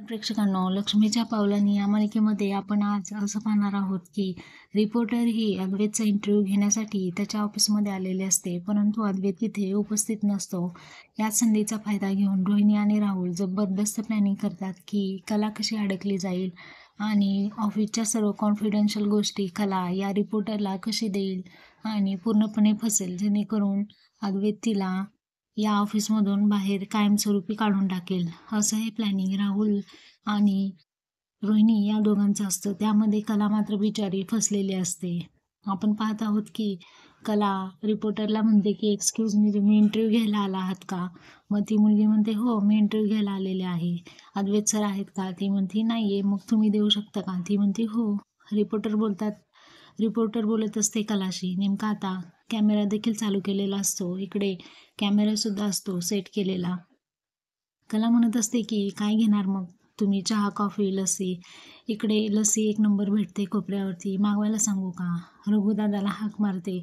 प्रेक्षकांनो, लक्ष्मीच्या पावलांनी या मालिकेमध्ये आपण आज असं पाहणार आहोत की रिपोर्टर ही अद्वैतचा इंटरव्ह्यू घेण्यासाठी त्याच्या ऑफिसमध्ये आलेले असते, परंतु अद्वैत तिथे उपस्थित नसतो. याच संधीचा फायदा घेऊन रोहिणी आणि राहुल जबरदस्त प्लॅनिंग करतात की कला कशी अडकली जाईल आणि ऑफिसच्या सर्व कॉन्फिडेन्शियल गोष्टी कला या रिपोर्टरला कशी देईल आणि पूर्णपणे फसेल, जेणेकरून अद्वैत तिला या ऑफिसमधून बाहेर कायमस्वरूपी काढून टाकेल. असं हे प्लॅनिंग राहुल आणि रोहिणी या दोघांचं असतं. त्यामध्ये कला मात्र बिचारी फसलेली असते. आपण पाहत आहोत की कला रिपोर्टरला म्हणते की एक्सक्यूज मी, तुम्ही इंटरव्ह्यू घ्यायला आला आहात का? मग ती मुलगी म्हणते हो, मी इंटरव्ह्यू घ्यायला आलेले आहे. अद्वैत सर आहेत का? ती म्हणते नाही आहे. मग तुम्ही देऊ शकता का? ती म्हणते हो. रिपोर्टर बोलत असते कलाशी. नेमका आता कॅमेरा देखील चालू केलेला असतो. इकडे कॅमेरासुद्धा असतो सेट केलेला. कला म्हणत असते की काय घेणार मग तुम्ही, चहा, कॉफी, लस्सी? इकडे लस्सी एक नंबर भेटते कोपऱ्यावरती, मागवायला सांगू का? रघुदादाला हाक मारते,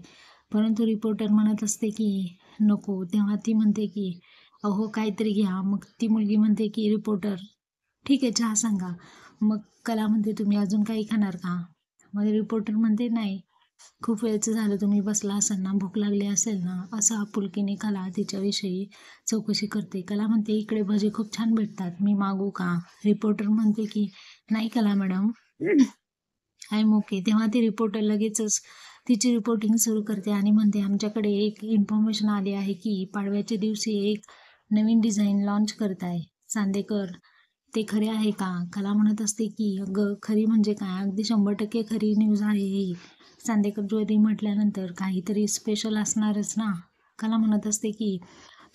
परंतु रिपोर्टर म्हणत असते की नको. तेव्हा ती म्हणते की अहो काहीतरी घ्या. मग ती मुलगी म्हणते की रिपोर्टर ठीक आहे, चहा सांगा. मग कला म्हणते तुम्ही अजून काही खाणार का? मग रिपोर्टर म्हणते नाही, खूप वेळचं झालं तुम्ही बसला असाल ना, भूक लागली असेल ना. असं आपुलकीने कला तिच्याविषयी चौकशी करते. कला म्हणते इकडे भजी खूप छान भेटतात, मी मागू का? रिपोर्टर म्हणते की नाही कला मॅडम, आय एम ओके. तेव्हा ती रिपोर्टर लगेचच तिची रिपोर्टिंग सुरू करते आणि म्हणते आमच्याकडे एक इन्फॉर्मेशन आली आहे की पाडव्याच्या दिवशी एक नवीन डिझाईन लॉन्च करताय चांदेकर, ते खरे आहे का? कला म्हणत असते की अगं खरी म्हणजे काय, अगदी 100% खरी न्यूज आहे ही. चांदेकर ज्वेलरी म्हटल्यानंतर काहीतरी स्पेशल असणारच ना. कला म्हणत असते की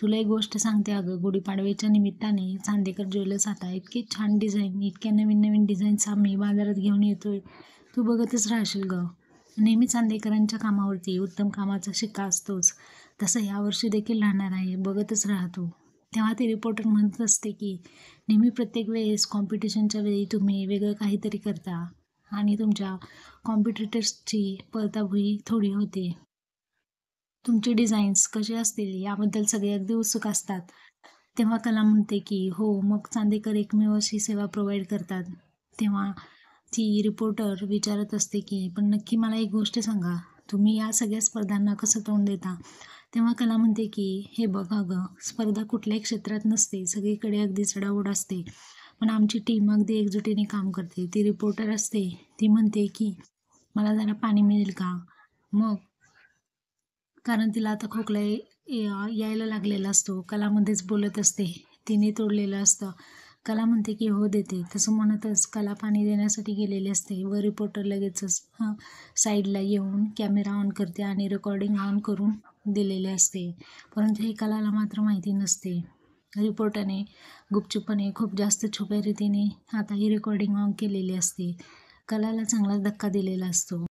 तुला एक गोष्ट सांगते अगं, गुढीपाडव्याच्या निमित्ताने चांदेकर ज्वेलर्स आता इतकी छान डिझाईन, इतक्या नवीन नवीन डिझाईन्स आम्ही बाजारात घेऊन येतोय, तू बघतच राहशील गं. नेहमी चांदेकरांच्या कामावरती उत्तम कामाचा शिक्का असतोच, तसं यावर्षी देखील राहणार आहे, बघतच राहतो. तेव्हा ते रिपोर्टर म्हणत असते की नेहमी प्रत्येक वेळेस कॉम्पिटिशनच्या वेळी तुम्ही वेगळं काहीतरी करता आणि तुमच्या कॉम्पिटिटर्सची पळताभुई थोडी होते. तुमचे डिझाईन्स कसे असतील याबद्दल सगळे अगदी उत्सुक असतात. तेव्हा कला म्हणते की हो, मग चांदेकर एकमेव अशी सेवा प्रोव्हाइड करतात. तेव्हा ती रिपोर्टर विचारत असते की पण नक्की मला एक गोष्ट सांगा, तुम्ही या सगळ्या स्पर्धांना कसं तोंड देता? तेव्हा कला म्हणते की हे बघ अगं, स्पर्धा कुठल्याही क्षेत्रात नसते, सगळीकडे अगदी चढाओढ असते, पण आमची टीम अगदी एकजुटीने काम करते. ती रिपोर्टर असते, ती म्हणते की मला जरा पाणी मिळेल का? मग कारण तिला आता खोकला यायला लागलेला असतो. कलामध्येच बोलत असते, तिने तोडलेलं असतं. कला म्हणते की हो देते. तसं म्हणतच कला पाणी देण्यासाठी गेलेली असते व रिपोर्टर लगेचच साईडला येऊन कॅमेरा ऑन करते आणि रेकॉर्डिंग ऑन करून दिलेले असते. परंतु हे कलाला मात्र माहिती नसते. रिपोर्टरने गुपचूपपणे खूप जास्त छुप्या रीतीने आता ही रेकॉर्डिंग ऑन केलेली असते. कलाला चांगलाच धक्का दिलेला असतो.